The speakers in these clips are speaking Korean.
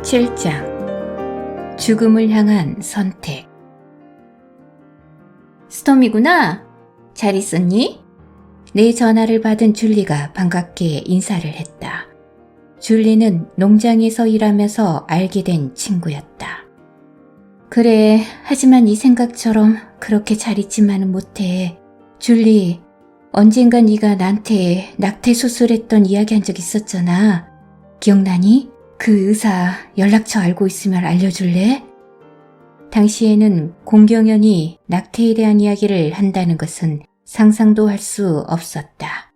7장 죽음을 향한 선택. 스톰이구나. 잘 있었니? 내 전화를 받은 줄리가 반갑게 인사를 했다. 줄리는 농장에서 일하면서 알게 된 친구였다. 그래, 하지만 네 생각처럼 그렇게 잘 있지만은 못해. 줄리, 언젠가 네가 나한테 낙태 수술했던 이야기 한 적 있었잖아. 기억나니? 그 의사 연락처 알고 있으면 알려줄래? 당시에는 공경연이 낙태에 대한 이야기를 한다는 것은 상상도 할 수 없었다.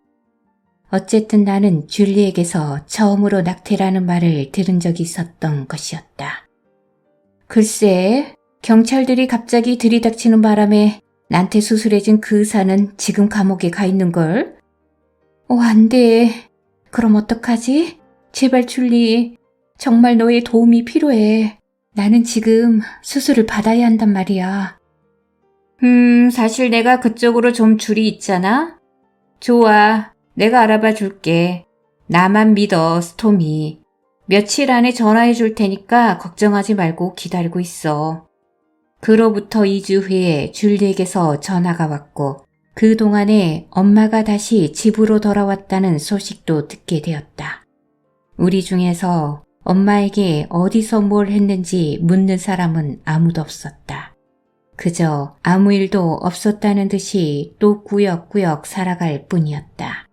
어쨌든 나는 줄리에게서 처음으로 낙태라는 말을 들은 적이 있었던 것이었다. 글쎄, 경찰들이 갑자기 들이닥치는 바람에 나한테 수술해준 그 의사는 지금 감옥에 가 있는걸? 안 돼. 그럼 어떡하지? 제발 줄리, 정말 너의 도움이 필요해. 나는 지금 수술을 받아야 한단 말이야. 사실 내가 그쪽으로 좀 줄이 있잖아? 좋아, 내가 알아봐 줄게. 나만 믿어, 스톰이. 며칠 안에 전화해 줄 테니까 걱정하지 말고 기다리고 있어. 그로부터 2주 후에 줄리에게서 전화가 왔고 그동안에 엄마가 다시 집으로 돌아왔다는 소식도 듣게 되었다. 우리 중에서 엄마에게 어디서 뭘 했는지 묻는 사람은 아무도 없었다. 그저 아무 일도 없었다는 듯이 또 꾸역꾸역 살아갈 뿐이었다.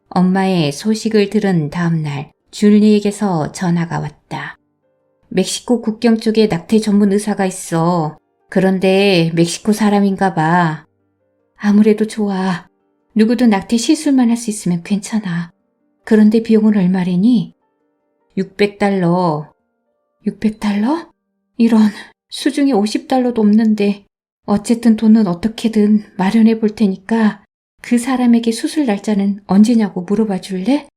엄마의 소식을 들은 다음 날 줄리에게서 전화가 왔다. 멕시코 국경 쪽에 낙태 전문 의사가 있어. 그런데 멕시코 사람인가 봐. 아무래도 좋아. 누구도 낙태 시술만 할 수 있으면 괜찮아. 그런데 비용은 얼마래니? $600. $600? 이런, 수중에 $50도 없는데 어쨌든 돈은 어떻게든 마련해 볼 테니까 그 사람에게 수술 날짜는 언제냐고 물어봐 줄래?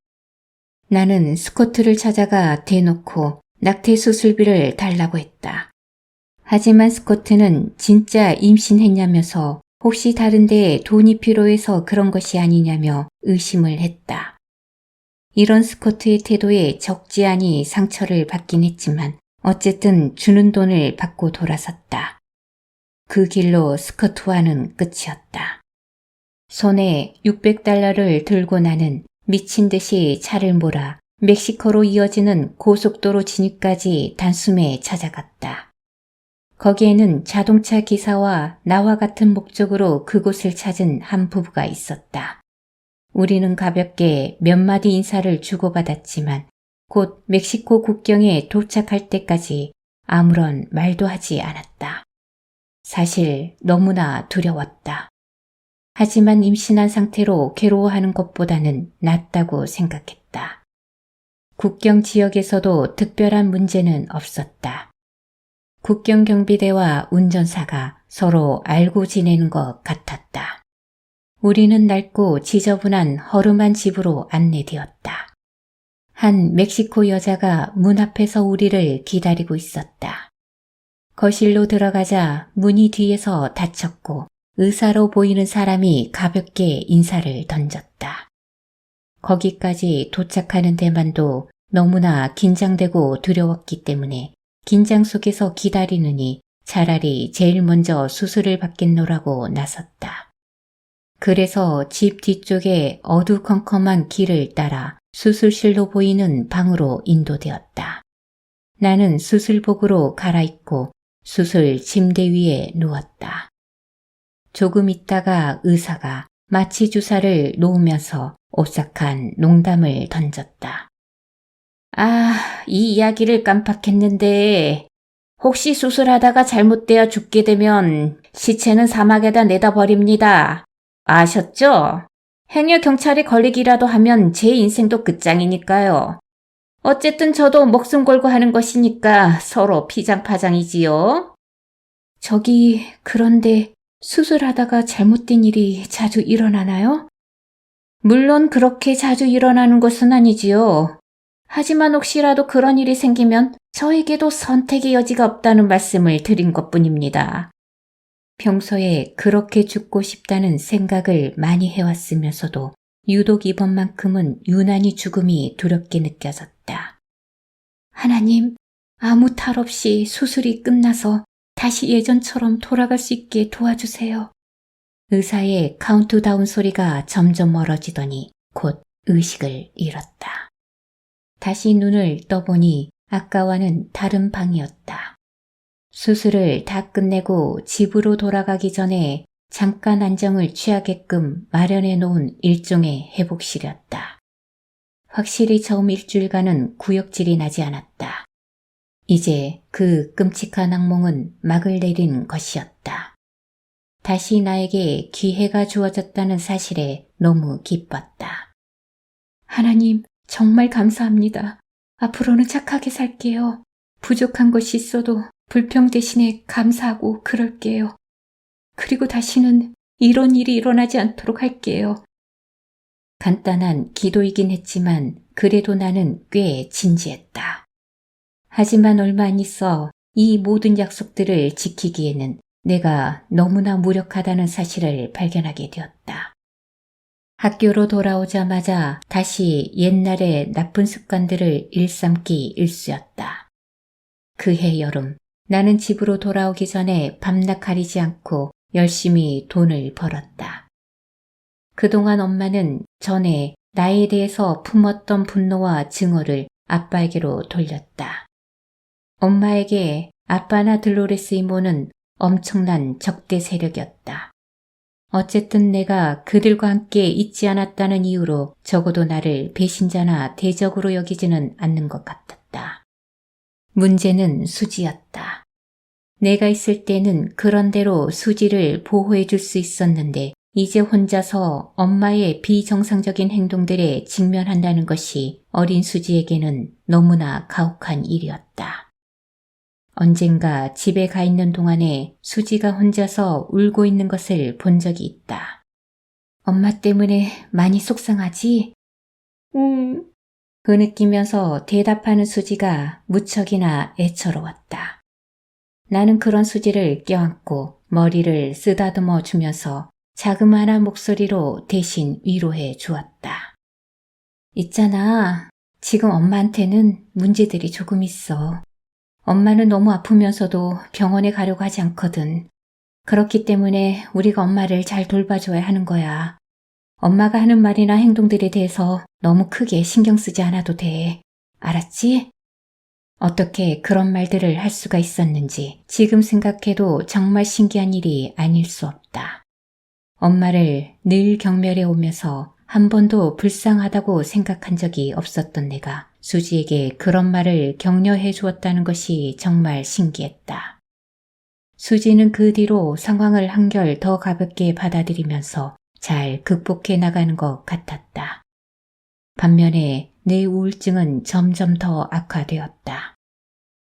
나는 스코트를 찾아가 대놓고 낙태 수술비를 달라고 했다. 하지만 스코트는 진짜 임신했냐면서 혹시 다른 데에 돈이 필요해서 그런 것이 아니냐며 의심을 했다. 이런 스코트의 태도에 적지 않이 상처를 받긴 했지만 어쨌든 주는 돈을 받고 돌아섰다. 그 길로 스코트와는 끝이었다. 손에 $600를 들고 나는 미친 듯이 차를 몰아 멕시코로 이어지는 고속도로 진입까지 단숨에 찾아갔다. 거기에는 자동차 기사와 나와 같은 목적으로 그곳을 찾은 한 부부가 있었다. 우리는 가볍게 몇 마디 인사를 주고받았지만 곧 멕시코 국경에 도착할 때까지 아무런 말도 하지 않았다. 사실 너무나 두려웠다. 하지만 임신한 상태로 괴로워하는 것보다는 낫다고 생각했다. 국경 지역에서도 특별한 문제는 없었다. 국경경비대와 운전사가 서로 알고 지내는 것 같았다. 우리는 낡고 지저분한 허름한 집으로 안내되었다. 한 멕시코 여자가 문 앞에서 우리를 기다리고 있었다. 거실로 들어가자 문이 뒤에서 닫혔고 의사로 보이는 사람이 가볍게 인사를 던졌다. 거기까지 도착하는 데만도 너무나 긴장되고 두려웠기 때문에 긴장 속에서 기다리느니 차라리 제일 먼저 수술을 받겠노라고 나섰다. 그래서 집 뒤쪽에 어두컴컴한 길을 따라 수술실로 보이는 방으로 인도되었다. 나는 수술복으로 갈아입고 수술 침대 위에 누웠다. 조금 있다가 의사가 마취 주사를 놓으면서 오싹한 농담을 던졌다. 이 이야기를 깜빡했는데 혹시 수술하다가 잘못되어 죽게 되면 시체는 사막에다 내다 버립니다. 아셨죠? 행여 경찰에 걸리기라도 하면 제 인생도 끝장이니까요. 어쨌든 저도 목숨 걸고 하는 것이니까 서로 피장파장이지요. 그런데 수술하다가 잘못된 일이 자주 일어나나요? 물론 그렇게 자주 일어나는 것은 아니지요. 하지만 혹시라도 그런 일이 생기면 저에게도 선택의 여지가 없다는 말씀을 드린 것뿐입니다. 평소에 그렇게 죽고 싶다는 생각을 많이 해왔으면서도 유독 이번만큼은 유난히 죽음이 두렵게 느껴졌다. 하나님, 아무 탈 없이 수술이 끝나서 다시 예전처럼 돌아갈 수 있게 도와주세요. 의사의 카운트다운 소리가 점점 멀어지더니 곧 의식을 잃었다. 다시 눈을 떠보니 아까와는 다른 방이었다. 수술을 다 끝내고 집으로 돌아가기 전에 잠깐 안정을 취하게끔 마련해 놓은 일종의 회복실이었다. 확실히 처음 일주일간은 구역질이 나지 않았다. 이제 그 끔찍한 악몽은 막을 내린 것이었다. 다시 나에게 기회가 주어졌다는 사실에 너무 기뻤다. 하나님, 정말 감사합니다. 앞으로는 착하게 살게요. 부족한 것이 있어도 불평 대신에 감사하고 그럴게요. 그리고 다시는 이런 일이 일어나지 않도록 할게요. 간단한 기도이긴 했지만 그래도 나는 꽤 진지했다. 하지만 얼마 안 있어 이 모든 약속들을 지키기에는 내가 너무나 무력하다는 사실을 발견하게 되었다. 학교로 돌아오자마자 다시 옛날의 나쁜 습관들을 일삼기 일쑤였다. 그해 여름 나는 집으로 돌아오기 전에 밤낮 가리지 않고 열심히 돈을 벌었다. 그동안 엄마는 전에 나에 대해서 품었던 분노와 증오를 아빠에게로 돌렸다. 엄마에게 아빠나 들로레스 이모는 엄청난 적대 세력이었다. 어쨌든 내가 그들과 함께 있지 않았다는 이유로 적어도 나를 배신자나 대적으로 여기지는 않는 것 같았다. 문제는 수지였다. 내가 있을 때는 그런대로 수지를 보호해 줄 수 있었는데 이제 혼자서 엄마의 비정상적인 행동들에 직면한다는 것이 어린 수지에게는 너무나 가혹한 일이었다. 언젠가 집에 가 있는 동안에 수지가 혼자서 울고 있는 것을 본 적이 있다. 엄마 때문에 많이 속상하지? 흐느끼면서 대답하는 수지가 무척이나 애처로웠다. 나는 그런 수지를 껴안고 머리를 쓰다듬어 주면서 자그마한 목소리로 대신 위로해 주었다. 있잖아, 지금 엄마한테는 문제들이 조금 있어. 엄마는 너무 아프면서도 병원에 가려고 하지 않거든. 그렇기 때문에 우리가 엄마를 잘 돌봐줘야 하는 거야. 엄마가 하는 말이나 행동들에 대해서 너무 크게 신경 쓰지 않아도 돼. 알았지? 어떻게 그런 말들을 할 수가 있었는지 지금 생각해도 정말 신기한 일이 아닐 수 없다. 엄마를 늘 경멸해 오면서 한 번도 불쌍하다고 생각한 적이 없었던 내가 수지에게 그런 말을 격려해 주었다는 것이 정말 신기했다. 수지는 그 뒤로 상황을 한결 더 가볍게 받아들이면서 잘 극복해 나가는 것 같았다. 반면에 내 우울증은 점점 더 악화되었다.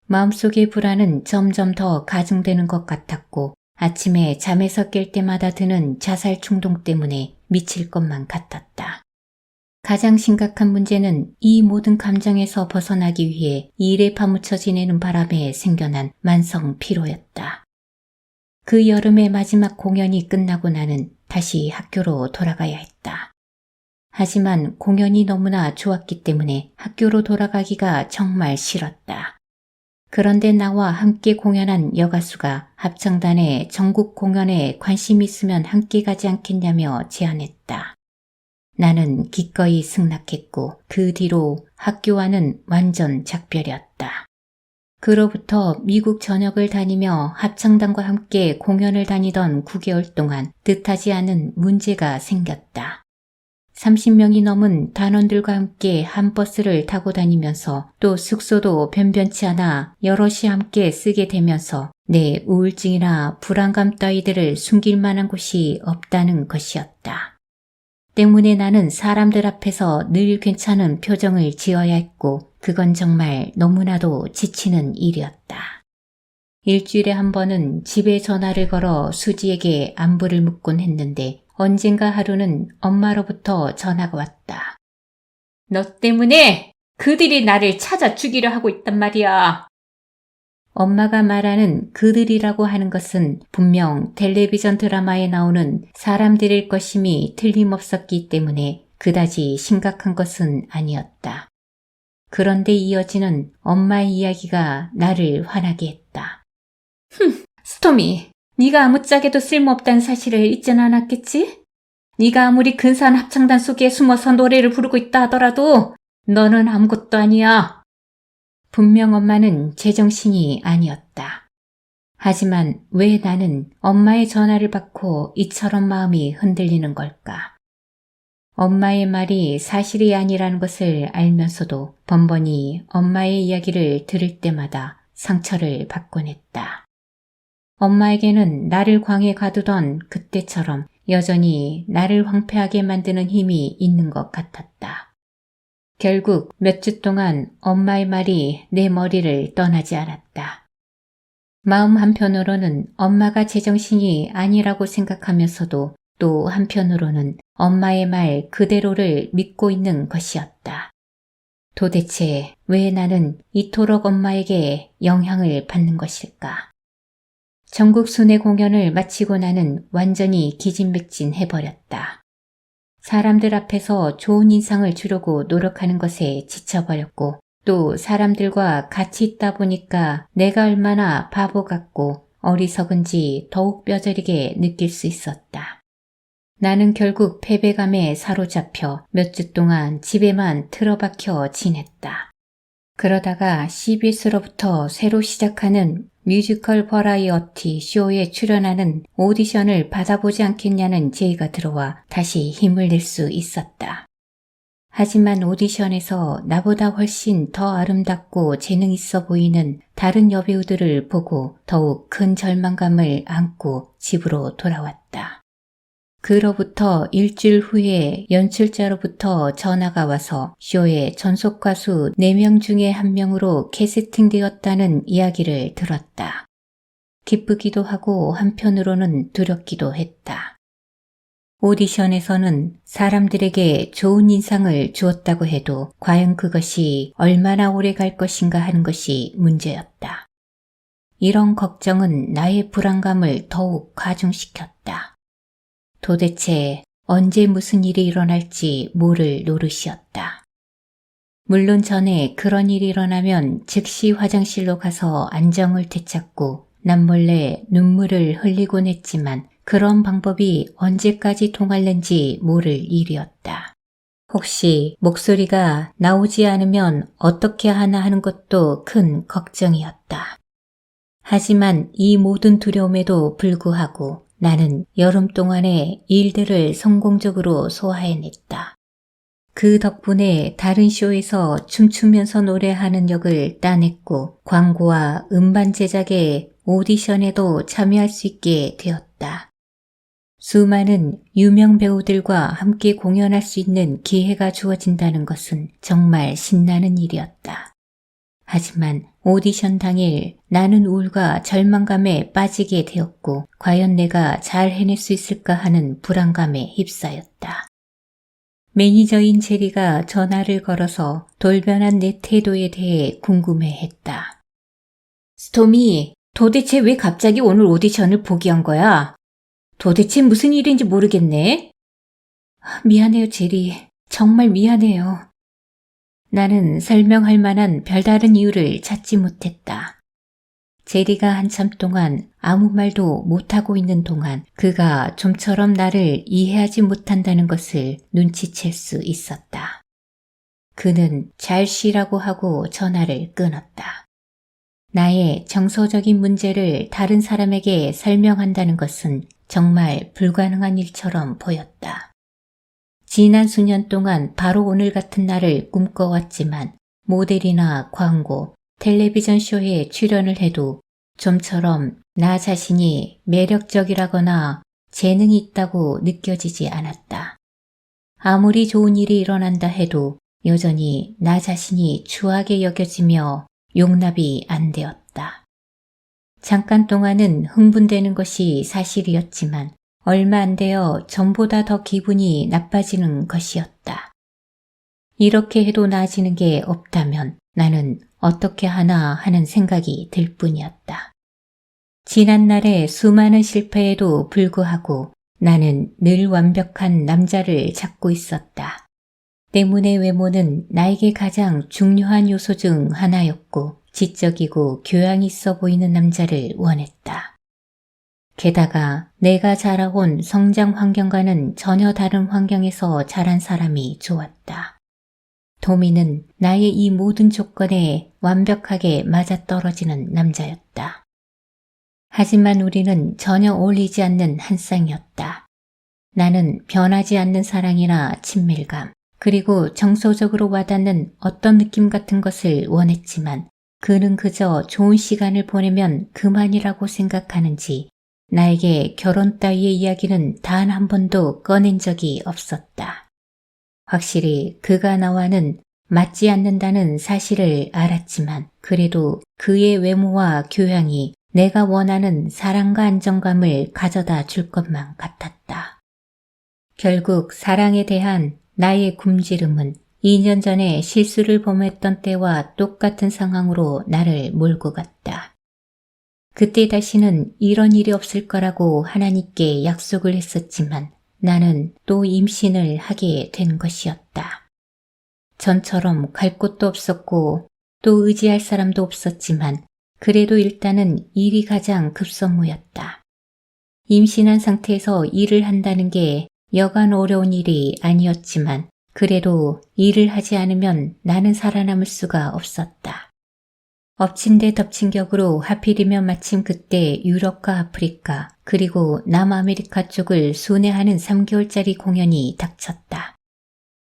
마음속의 불안은 점점 더 가중되는 것 같았고 아침에 잠에서 깰 때마다 드는 자살 충동 때문에 미칠 것만 같았다. 가장 심각한 문제는 이 모든 감정에서 벗어나기 위해 일에 파묻혀 지내는 바람에 생겨난 만성 피로였다. 그 여름의 마지막 공연이 끝나고 나는 다시 학교로 돌아가야 했다. 하지만 공연이 너무나 좋았기 때문에 학교로 돌아가기가 정말 싫었다. 그런데 나와 함께 공연한 여가수가 합창단의 전국 공연에 관심 있으면 함께 가지 않겠냐며 제안했다. 나는 기꺼이 승낙했고 그 뒤로 학교와는 완전 작별이었다. 그로부터 미국 전역을 다니며 합창단과 함께 공연을 다니던 9개월 동안 뜻하지 않은 문제가 생겼다. 30명이 넘은 단원들과 함께 한 버스를 타고 다니면서 또 숙소도 변변치 않아 여럿이 함께 쓰게 되면서 내 우울증이나 불안감 따위들을 숨길 만한 곳이 없다는 것이었다. 때문에 나는 사람들 앞에서 늘 괜찮은 표정을 지어야 했고 그건 정말 너무나도 지치는 일이었다. 일주일에 한 번은 집에 전화를 걸어 수지에게 안부를 묻곤 했는데 언젠가 하루는 엄마로부터 전화가 왔다. 너 때문에 그들이 나를 찾아 죽이려 하고 있단 말이야. 엄마가 말하는 그들이라고 하는 것은 분명 텔레비전 드라마에 나오는 사람들일 것임이 틀림없었기 때문에 그다지 심각한 것은 아니었다. 그런데 이어지는 엄마의 이야기가 나를 화나게 했다. 스토미, 네가 아무짝에도 쓸모없다는 사실을 잊진 않았겠지? 네가 아무리 근사한 합창단 속에 숨어서 노래를 부르고 있다 하더라도 너는 아무것도 아니야. 분명 엄마는 제정신이 아니었다. 하지만 왜 나는 엄마의 전화를 받고 이처럼 마음이 흔들리는 걸까? 엄마의 말이 사실이 아니라는 것을 알면서도 번번이 엄마의 이야기를 들을 때마다 상처를 받곤 했다. 엄마에게는 나를 광에 가두던 그때처럼 여전히 나를 황폐하게 만드는 힘이 있는 것 같았다. 결국 몇 주 동안 엄마의 말이 내 머리를 떠나지 않았다. 마음 한편으로는 엄마가 제정신이 아니라고 생각하면서도 또 한편으로는 엄마의 말 그대로를 믿고 있는 것이었다. 도대체 왜 나는 이토록 엄마에게 영향을 받는 것일까? 전국 순회 공연을 마치고 나는 완전히 기진맥진해버렸다. 사람들 앞에서 좋은 인상을 주려고 노력하는 것에 지쳐버렸고 또 사람들과 같이 있다 보니까 내가 얼마나 바보 같고 어리석은지 더욱 뼈저리게 느낄 수 있었다. 나는 결국 패배감에 사로잡혀 몇 주 동안 집에만 틀어박혀 지냈다. 그러다가 CBS로부터 새로 시작하는 뮤지컬 버라이어티 쇼에 출연하는 오디션을 받아보지 않겠냐는 제의가 들어와 다시 힘을 낼 수 있었다. 하지만 오디션에서 나보다 훨씬 더 아름답고 재능 있어 보이는 다른 여배우들을 보고 더욱 큰 절망감을 안고 집으로 돌아왔다. 그로부터 일주일 후에 연출자로부터 전화가 와서 쇼의 전속 가수 4명 중에 1명으로 캐스팅되었다는 이야기를 들었다. 기쁘기도 하고 한편으로는 두렵기도 했다. 오디션에서는 사람들에게 좋은 인상을 주었다고 해도 과연 그것이 얼마나 오래 갈 것인가 하는 것이 문제였다. 이런 걱정은 나의 불안감을 더욱 가중시켰다. 도대체 언제 무슨 일이 일어날지 모를 노릇이었다. 물론 전에 그런 일이 일어나면 즉시 화장실로 가서 안정을 되찾고 남몰래 눈물을 흘리곤 했지만 그런 방법이 언제까지 통할는지 모를 일이었다. 혹시 목소리가 나오지 않으면 어떻게 하나 하는 것도 큰 걱정이었다. 하지만 이 모든 두려움에도 불구하고 나는 여름 동안의 일들을 성공적으로 소화해냈다. 그 덕분에 다른 쇼에서 춤추면서 노래하는 역을 따냈고 광고와 음반 제작의 오디션에도 참여할 수 있게 되었다. 수많은 유명 배우들과 함께 공연할 수 있는 기회가 주어진다는 것은 정말 신나는 일이었다. 하지만 오디션 당일 나는 우울과 절망감에 빠지게 되었고 과연 내가 잘 해낼 수 있을까 하는 불안감에 휩싸였다. 매니저인 제리가 전화를 걸어서 돌변한 내 태도에 대해 궁금해했다. 스톰이, 도대체 왜 갑자기 오늘 오디션을 포기한 거야? 도대체 무슨 일인지 모르겠네. 미안해요, 제리. 정말 미안해요. 나는 설명할 만한 별다른 이유를 찾지 못했다. 제리가 한참 동안 아무 말도 못하고 있는 동안 그가 좀처럼 나를 이해하지 못한다는 것을 눈치챌 수 있었다. 그는 잘 쉬라고 하고 전화를 끊었다. 나의 정서적인 문제를 다른 사람에게 설명한다는 것은 정말 불가능한 일처럼 보였다. 지난 수년 동안 바로 오늘 같은 날을 꿈꿔왔지만 모델이나 광고, 텔레비전 쇼에 출연을 해도 좀처럼 나 자신이 매력적이라거나 재능이 있다고 느껴지지 않았다. 아무리 좋은 일이 일어난다 해도 여전히 나 자신이 추하게 여겨지며 용납이 안 되었다. 잠깐 동안은 흥분되는 것이 사실이었지만 얼마 안 되어 전보다 더 기분이 나빠지는 것이었다. 이렇게 해도 나아지는 게 없다면 나는 어떻게 하나 하는 생각이 들 뿐이었다. 지난날의 수많은 실패에도 불구하고 나는 늘 완벽한 남자를 찾고 있었다. 때문에 외모는 나에게 가장 중요한 요소 중 하나였고 지적이고 교양이 있어 보이는 남자를 원했다. 게다가 내가 자라온 성장 환경과는 전혀 다른 환경에서 자란 사람이 좋았다. 도미는 나의 이 모든 조건에 완벽하게 맞아떨어지는 남자였다. 하지만 우리는 전혀 어울리지 않는 한 쌍이었다. 나는 변하지 않는 사랑이나 친밀감, 그리고 정서적으로 와닿는 어떤 느낌 같은 것을 원했지만 그는 그저 좋은 시간을 보내면 그만이라고 생각하는지 나에게 결혼 따위의 이야기는 단 한 번도 꺼낸 적이 없었다. 확실히 그가 나와는 맞지 않는다는 사실을 알았지만 그래도 그의 외모와 교양이 내가 원하는 사랑과 안정감을 가져다 줄 것만 같았다. 결국 사랑에 대한 나의 굶주림은 2년 전에 실수를 범했던 때와 똑같은 상황으로 나를 몰고 갔다. 그때 다시는 이런 일이 없을 거라고 하나님께 약속을 했었지만 나는 또 임신을 하게 된 것이었다. 전처럼 갈 곳도 없었고 또 의지할 사람도 없었지만 그래도 일단은 일이 가장 급선무였다. 임신한 상태에서 일을 한다는 게 여간 어려운 일이 아니었지만 그래도 일을 하지 않으면 나는 살아남을 수가 없었다. 엎친 데 덮친 격으로 하필이면 마침 그때 유럽과 아프리카 그리고 남아메리카 쪽을 순회하는 3개월짜리 공연이 닥쳤다.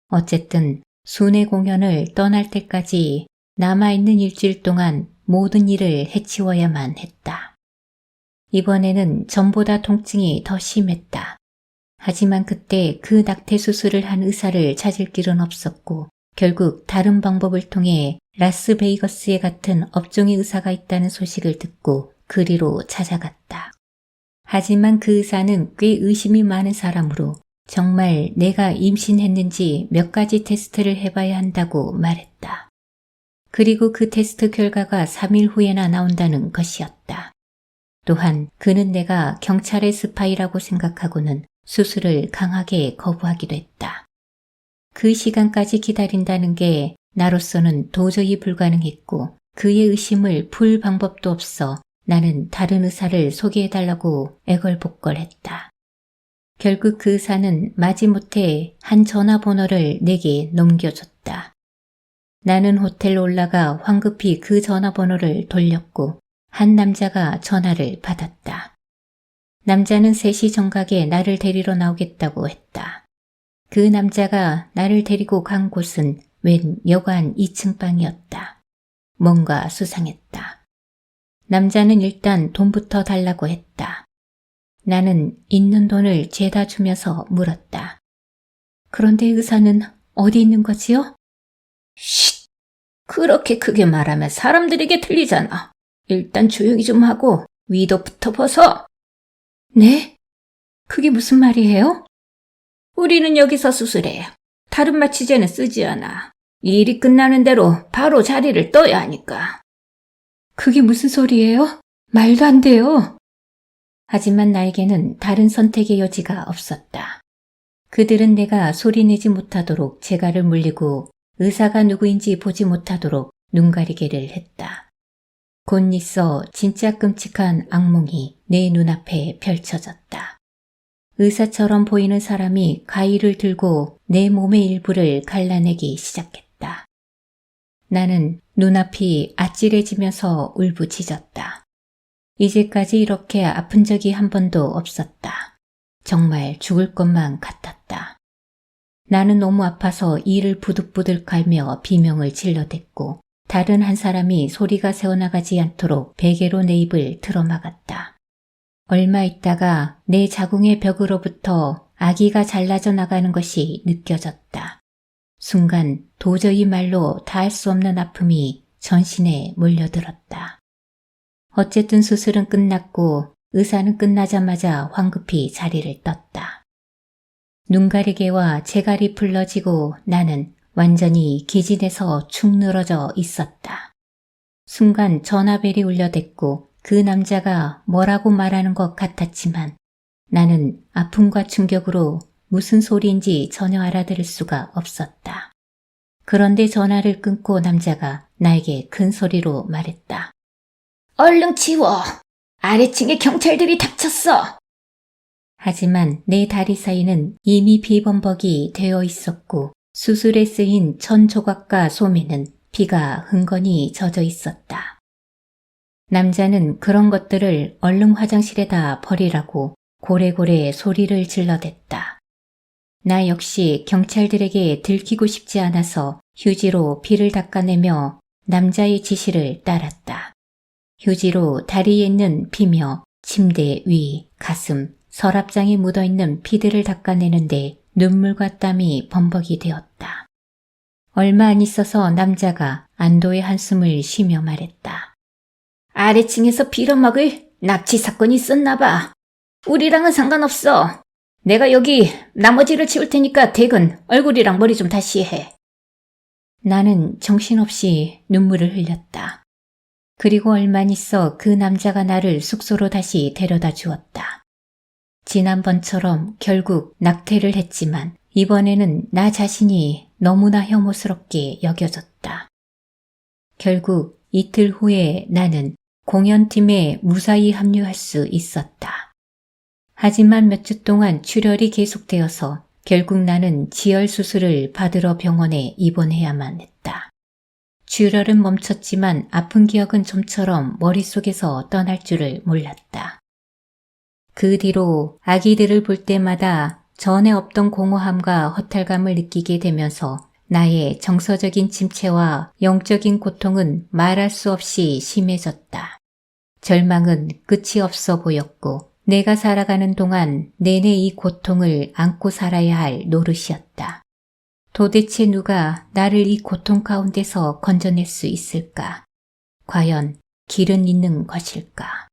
어쨌든 순회 공연을 떠날 때까지 남아있는 일주일 동안 모든 일을 해치워야만 했다. 이번에는 전보다 통증이 더 심했다. 하지만 그때 그 낙태 수술을 한 의사를 찾을 길은 없었고 결국 다른 방법을 통해 라스베이거스에 같은 업종의 의사가 있다는 소식을 듣고 그리로 찾아갔다. 하지만 그 의사는 꽤 의심이 많은 사람으로 정말 내가 임신했는지 몇 가지 테스트를 해봐야 한다고 말했다. 그리고 그 테스트 결과가 3일 후에나 나온다는 것이었다. 또한 그는 내가 경찰의 스파이라고 생각하고는 수술을 강하게 거부하기도 했다. 그 시간까지 기다린다는 게 나로서는 도저히 불가능했고 그의 의심을 풀 방법도 없어 나는 다른 의사를 소개해달라고 애걸복걸했다. 결국 그 의사는 마지못해 한 전화번호를 내게 넘겨줬다. 나는 호텔로 올라가 황급히 그 전화번호를 돌렸고 한 남자가 전화를 받았다. 남자는 3시 정각에 나를 데리러 나오겠다고 했다. 그 남자가 나를 데리고 간 곳은 웬 여관 2층 방이었다. 뭔가 수상했다. 남자는 일단 돈부터 달라고 했다. 나는 있는 돈을 죄다 주면서 물었다. 그런데 의사는 어디 있는 거지요? 쉿! 그렇게 크게 말하면 사람들에게 들리잖아. 일단 조용히 좀 하고 위도부터 벗어. 네? 그게 무슨 말이에요? 우리는 여기서 수술해요. 다른 마취제는 쓰지 않아. 일이 끝나는 대로 바로 자리를 떠야 하니까. 그게 무슨 소리예요? 말도 안 돼요. 하지만 나에게는 다른 선택의 여지가 없었다. 그들은 내가 소리내지 못하도록 재갈을 물리고 의사가 누구인지 보지 못하도록 눈가리개를 했다. 곧 있어 진짜 끔찍한 악몽이 내 눈앞에 펼쳐졌다. 의사처럼 보이는 사람이 가위를 들고 내 몸의 일부를 갈라내기 시작했다. 나는 눈앞이 아찔해지면서 울부짖었다. 이제까지 이렇게 아픈 적이 한 번도 없었다. 정말 죽을 것만 같았다. 나는 너무 아파서 이를 부득부득 갈며 비명을 질러댔고 다른 한 사람이 소리가 새어나가지 않도록 베개로 내 입을 틀어막았다. 얼마 있다가 내 자궁의 벽으로부터 아기가 잘라져 나가는 것이 느껴졌다. 순간 도저히 말로 다할 수 없는 아픔이 전신에 몰려들었다. 어쨌든 수술은 끝났고 의사는 끝나자마자 황급히 자리를 떴다. 눈가리개와 재갈이 풀러지고 나는 완전히 기진해서 축 늘어져 있었다. 순간 전화벨이 울려댔고 그 남자가 뭐라고 말하는 것 같았지만 나는 아픔과 충격으로 무슨 소리인지 전혀 알아들을 수가 없었다. 그런데 전화를 끊고 남자가 나에게 큰 소리로 말했다. 얼른 치워! 아래층에 경찰들이 닥쳤어! 하지만 내 다리 사이는 이미 비범벅이 되어 있었고 수술에 쓰인 천 조각과 소매는 피가 흥건히 젖어 있었다. 남자는 그런 것들을 얼른 화장실에다 버리라고 고래고래 소리를 질러댔다. 나 역시 경찰들에게 들키고 싶지 않아서 휴지로 피를 닦아내며 남자의 지시를 따랐다. 휴지로 다리에 있는 피며 침대 위, 가슴, 서랍장에 묻어있는 피들을 닦아내는데 눈물과 땀이 범벅이 되었다. 얼마 안 있어서 남자가 안도의 한숨을 쉬며 말했다. 아래층에서 빌어먹을 납치 사건이 있었나 봐. 우리랑은 상관없어. 내가 여기 나머지를 치울 테니까 댁은 얼굴이랑 머리 좀 다시 해. 나는 정신없이 눈물을 흘렸다. 그리고 얼마 안 있어 그 남자가 나를 숙소로 다시 데려다 주었다. 지난번처럼 결국 낙태를 했지만 이번에는 나 자신이 너무나 혐오스럽게 여겨졌다. 결국 이틀 후에 나는 공연팀에 무사히 합류할 수 있었다. 하지만 몇 주 동안 출혈이 계속되어서 결국 나는 지혈 수술을 받으러 병원에 입원해야만 했다. 출혈은 멈췄지만 아픈 기억은 좀처럼 머릿속에서 떠날 줄을 몰랐다. 그 뒤로 아기들을 볼 때마다 전에 없던 공허함과 허탈감을 느끼게 되면서 나의 정서적인 침체와 영적인 고통은 말할 수 없이 심해졌다. 절망은 끝이 없어 보였고 내가 살아가는 동안 내내 이 고통을 안고 살아야 할 노릇이었다. 도대체 누가 나를 이 고통 가운데서 건져낼 수 있을까? 과연 길은 있는 것일까?